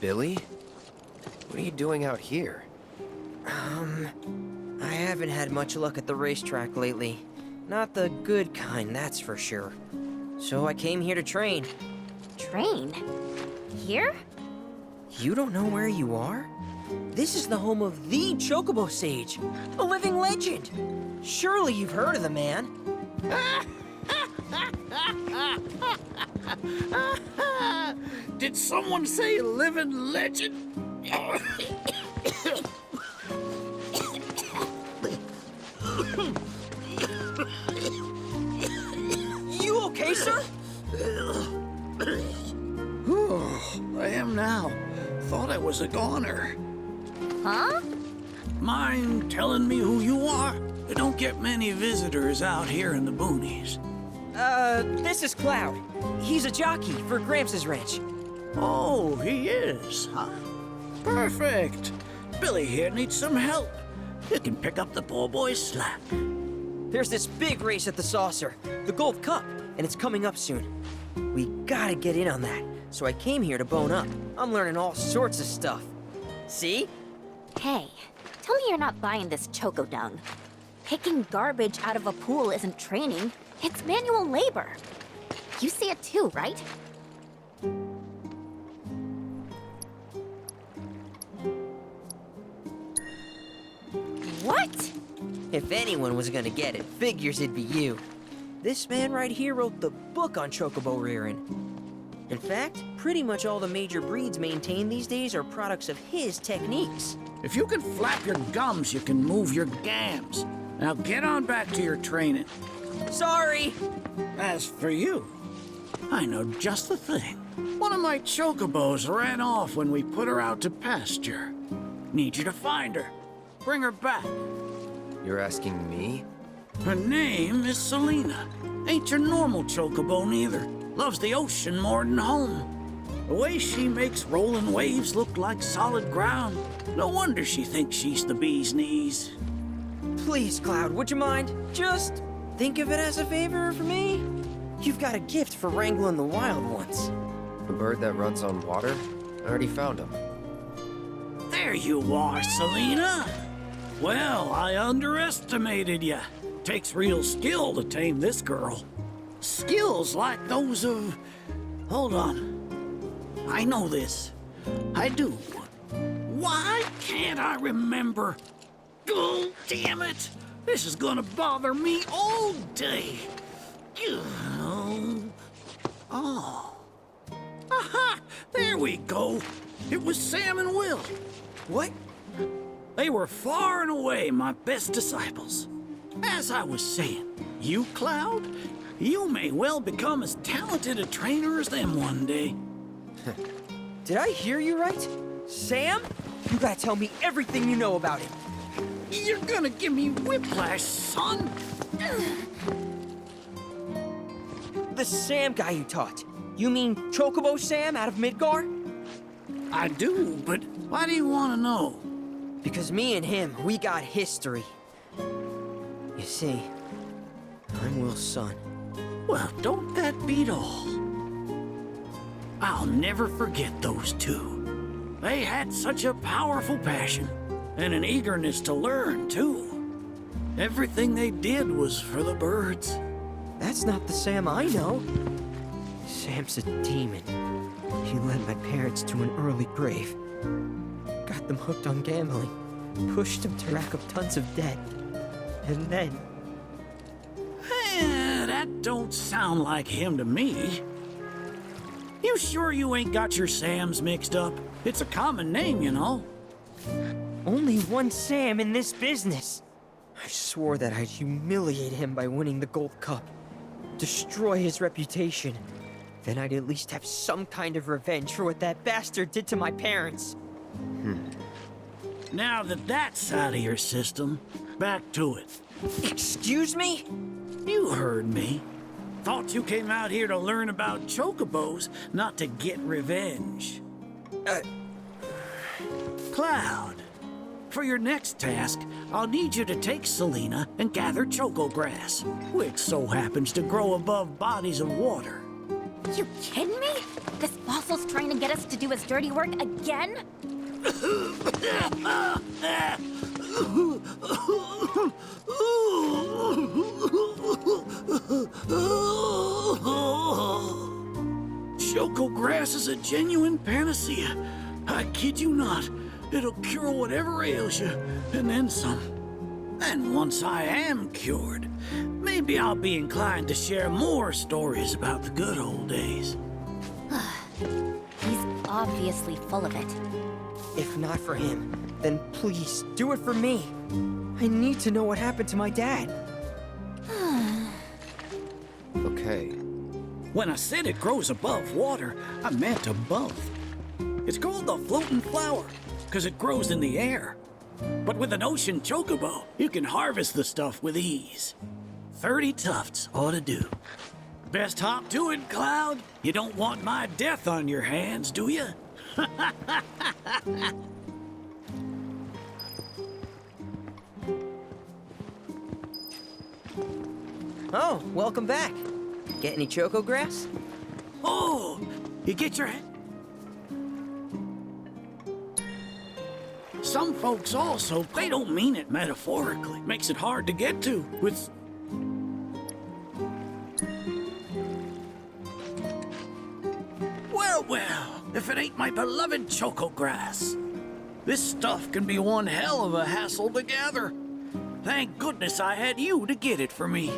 Billy? What are you doing out here? I haven't had much luck at the racetrack lately. Not the good kind, that's for sure. So I came here to train. Train? Here? You don't know where you are? This is the home of the Chocobo Sage, a living legend. Surely you've heard of the man. Did someone say living legend? You okay, sir? I am now. Thought I was a goner. Huh? Mind telling me who you are? We don't get many visitors out here in the boonies. This is Cloud. He's a jockey for Gramps' ranch. Oh, he is, huh? Perfect. Billy here needs some help. You can pick up the poor boy's slack. There's this big race at the Saucer, the Gold Cup, and it's coming up soon. We gotta get in on that, so I came here to bone up. I'm learning all sorts of stuff. See? Hey, tell me you're not buying this choco dung. Picking garbage out of a pool isn't training, it's manual labor. You see it too, right? What? If anyone was gonna get it, figures it'd be you. This man right here wrote the book on chocobo rearing. In fact, pretty much all the major breeds maintained these days are products of his techniques. If you can flap your gums, you can move your gams. Now get on back to your training. Sorry! As for you, I know just the thing. One of my chocobos ran off when we put her out to pasture. Need you to find her. Bring her back. You're asking me? Her name is Selena. Ain't your normal chocobo neither. Loves the ocean more than home. The way she makes rolling waves look like solid ground. No wonder she thinks she's the bee's knees. Please, Cloud, would you mind? Just think of it as a favor for me. You've got a gift for wrangling the wild ones. A bird that runs on water? I already found him. There you are, Selena. Well, I underestimated ya. Takes real skill to tame this girl. Skills like those of... Hold on. I know this. I do. Why can't I remember? Oh, damn it! This is gonna bother me all day. Oh. Aha! There we go. It was Sam and Will. What? They were far and away my best disciples. As I was saying, you, Cloud, you may well become as talented a trainer as them one day. Did I hear you right? Sam? You gotta tell me everything you know about him. You're gonna give me whiplash, son. The Sam guy you taught. You mean Chocobo Sam out of Midgar? I do, but why do you want to know? Because me and him, we got history. You see, I'm Will's son. Well, don't that beat all? I'll never forget those two. They had such a powerful passion, and an eagerness to learn, too. Everything they did was for the birds. That's not the Sam I know. Sam's a demon. He led my parents to an early grave. Got them hooked on gambling. Pushed them to rack up tons of debt. And then... That don't sound like him to me. You sure you ain't got your Sams mixed up? It's a common name, you know. Only one Sam in this business. I swore that I'd humiliate him by winning the Gold Cup. Destroy his reputation. Then I'd at least have some kind of revenge for what that bastard did to my parents. Now that that's out of your system, back to it. Excuse me? You heard me. Thought you came out here to learn about chocobos, not to get revenge. Cloud, for your next task, I'll need you to take Selena and gather choco grass, which so happens to grow above bodies of water. You kidding me? This fossil's trying to get us to do his dirty work again? Choco grass is a genuine panacea. I kid you not. It'll cure whatever ails you, and then some. And once I am cured, maybe I'll be inclined to share more stories about the good old days. He's obviously full of it. If not for him, then please do it for me. I need to know what happened to my dad. Okay. When I said it grows above water, I meant above. It's called the floating flower, because it grows in the air. But with an ocean chocobo, you can harvest the stuff with ease. 30 tufts ought to do. Best hop to it, Cloud. You don't want my death on your hands, do you? Oh, welcome back. Get any choco grass? Oh, you get your... Some folks also, they don't mean it metaphorically. Makes it hard to get to with... Well, if it ain't my beloved choco grass. This stuff can be one hell of a hassle to gather. Thank goodness I had you to get it for me.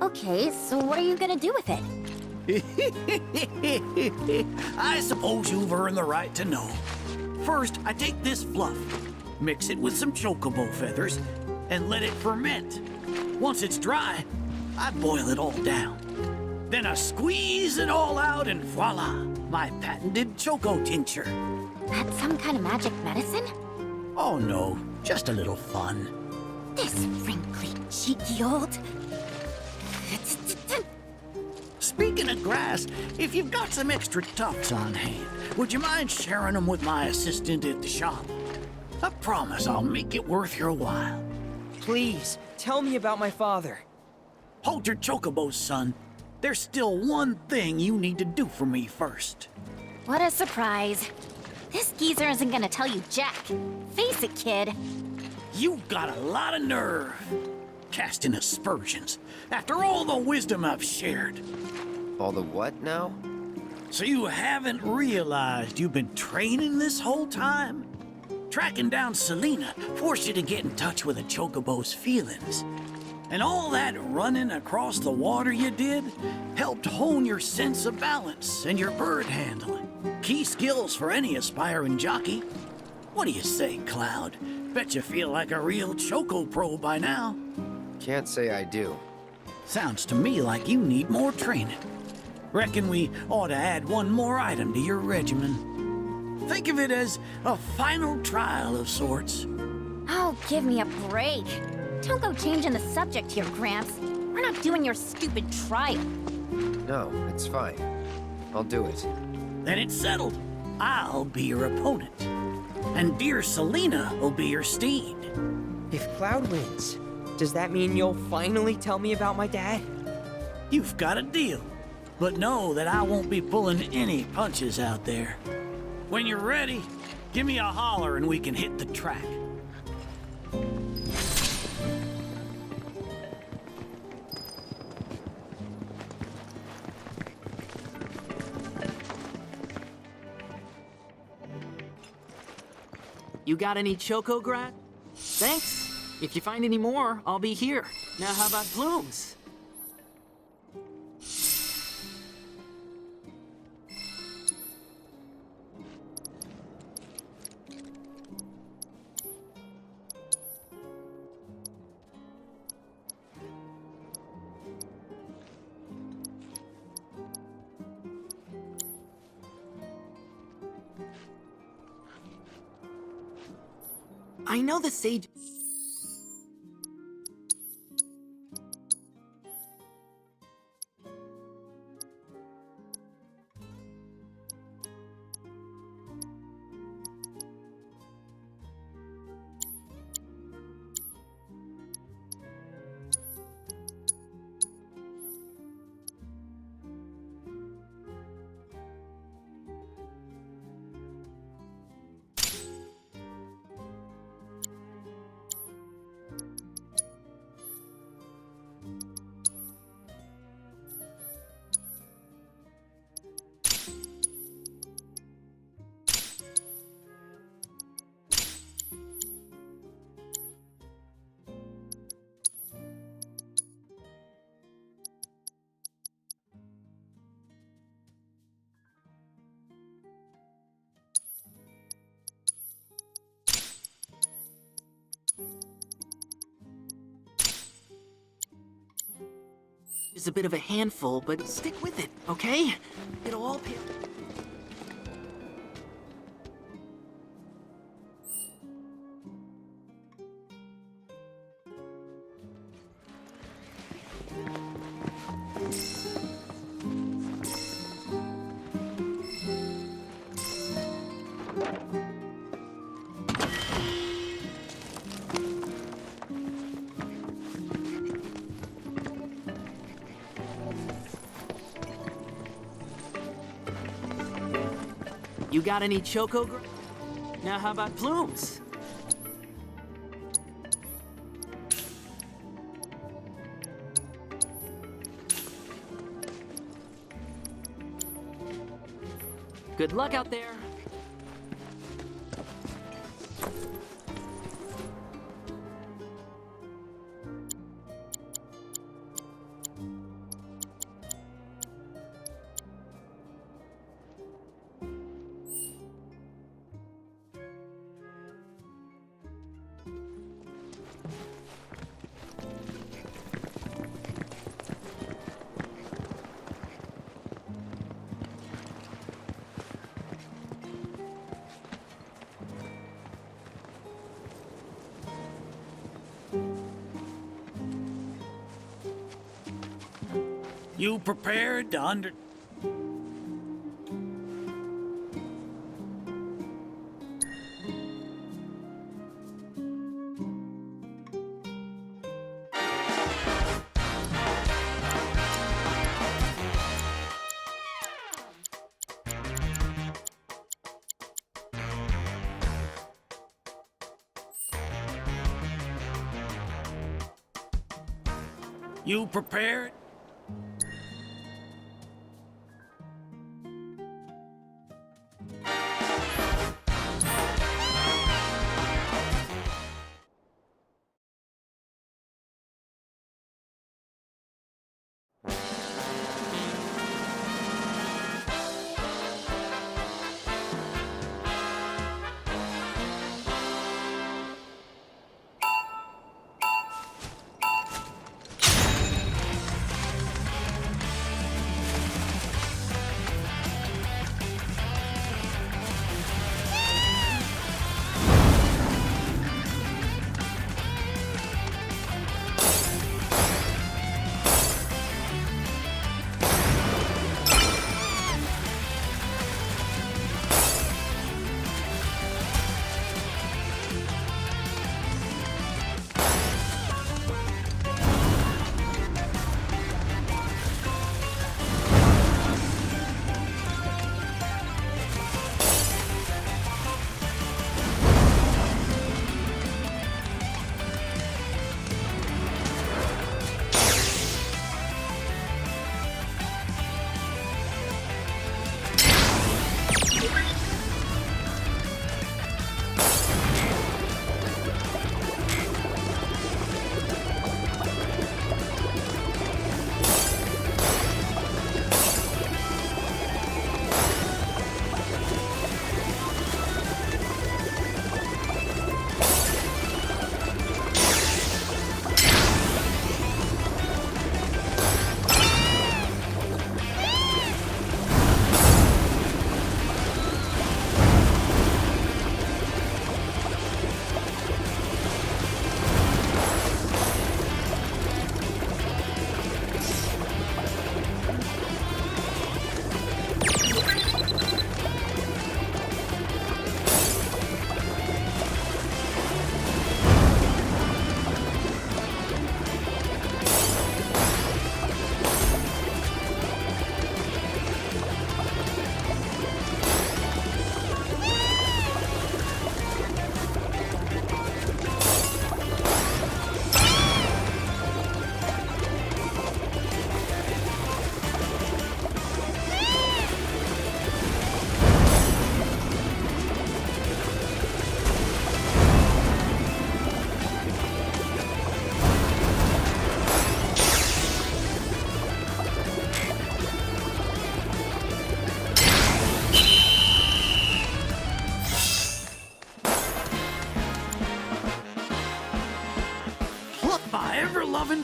Okay, so what are you gonna do with it? I suppose you've earned the right to know. First, I take this fluff, mix it with some chocobo feathers, and let it ferment. Once it's dry, I boil it all down. Then I squeeze it all out and voila, my patented choco tincture. That's some kind of magic medicine? Oh no, just a little fun. This wrinkly, cheeky old... Speaking of grass, if you've got some extra tufts on hand, would you mind sharing them with my assistant at the shop? I promise I'll make it worth your while. Please, tell me about my father. Hold your chocobos, son. There's still one thing you need to do for me first. What a surprise. This geezer isn't gonna tell you jack. Face it, kid. You've got a lot of nerve. Casting aspersions after all the wisdom I've shared. All the what now? So you haven't realized you've been training this whole time? Tracking down Selena forced you to get in touch with a chocobo's feelings. And all that running across the water you did helped hone your sense of balance and your bird handling. Key skills for any aspiring jockey. What do you say, Cloud? Bet you feel like a real choco pro by now. Can't say I do. Sounds to me like you need more training. Reckon we ought to add one more item to your regimen. Think of it as a final trial of sorts. Oh, give me a break. Don't go changing the subject here, Gramps. We're not doing your stupid trial. No, it's fine. I'll do it. Then it's settled. I'll be your opponent. And dear Selena will be your steed. If Cloud wins, does that mean you'll finally tell me about my dad? You've got a deal. But know that I won't be pulling any punches out there. When you're ready, give me a holler and we can hit the track. You got any choco grass? Thanks. If you find any more, I'll be here. Now how about plumes? I know the sage... It's a bit of a handful, but stick with it, okay? It'll all pay. You got any choco? Now how about plumes? Good luck out there. You prepared to under... You prepared?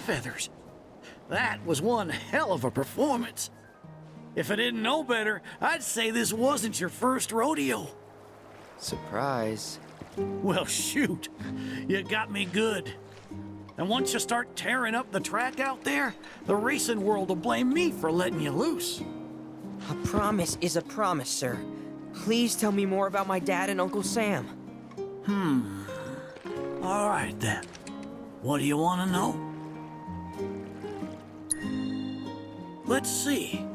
Feathers. That was one hell of a performance. If I didn't know better, I'd say this wasn't your first rodeo. Surprise. Well, shoot. You got me good. And once you start tearing up the track out there, the racing world will blame me for letting you loose. A promise is a promise, sir. Please tell me more about my dad and Uncle Sam. All right, then. What do you want to know? Let's see.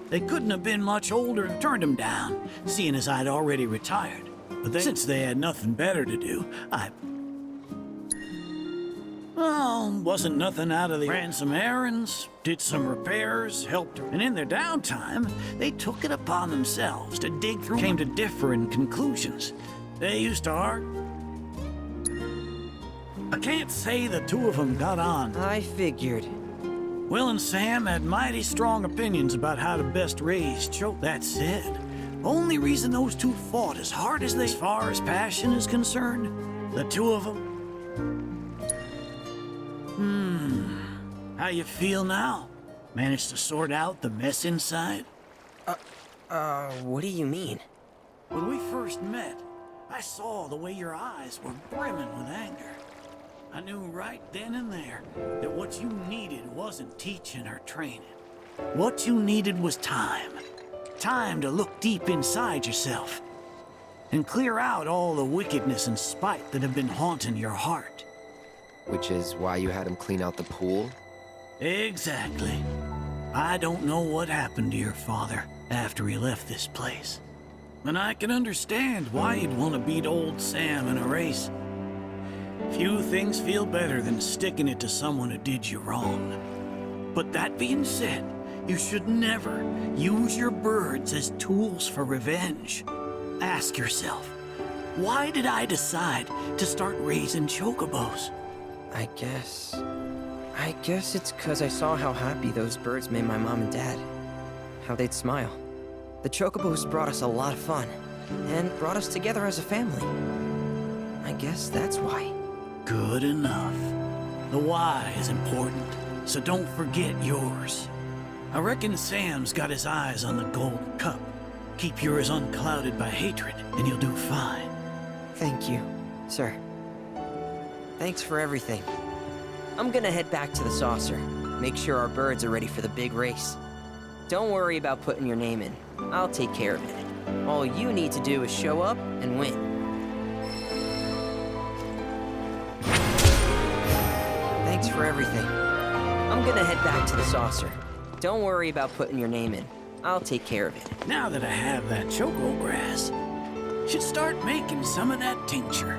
They couldn't have been much older and turned him down, seeing as I'd already retired. But then, since they had nothing better to do, wasn't nothing out of the ran some errands, did some repairs, helped her, and in their downtime, they took it upon themselves to dig through, came to different conclusions. They used to argue. I can't say the two of them got on. I figured. Will and Sam had mighty strong opinions about how to best raise Choke. That said, only reason those two fought as hard as they, as far as passion is concerned, the two of them. How you feel now? Managed to sort out the mess inside? What do you mean? When we first met, I saw the way your eyes were brimming with anger. I knew right then and there that what you needed wasn't teaching or training. What you needed was time. Time to look deep inside yourself and clear out all the wickedness and spite that have been haunting your heart. Which is why you had him clean out the pool? Exactly. I don't know what happened to your father after he left this place. And I can understand why you'd want to beat old Sam in a race. Few things feel better than sticking it to someone who did you wrong. But that being said, you should never use your birds as tools for revenge. Ask yourself, why did I decide to start raising chocobos? I guess it's 'cause I saw how happy those birds made my mom and dad. How they'd smile. The chocobos brought us a lot of fun, and brought us together as a family. I guess that's why. Good enough. The why is important, so don't forget yours. I reckon Sam's got his eyes on the gold cup. Keep yours unclouded by hatred, and you'll do fine. Thank you, sir. Thanks for everything. I'm gonna head back to the saucer. Make sure our birds are ready for the big race. Don't worry about putting your name in. I'll take care of it. All you need to do is show up and win. Thanks for everything. I'm gonna head back to the saucer. Don't worry about putting your name in. I'll take care of it. Now that I have that choco grass, should start making some of that tincture.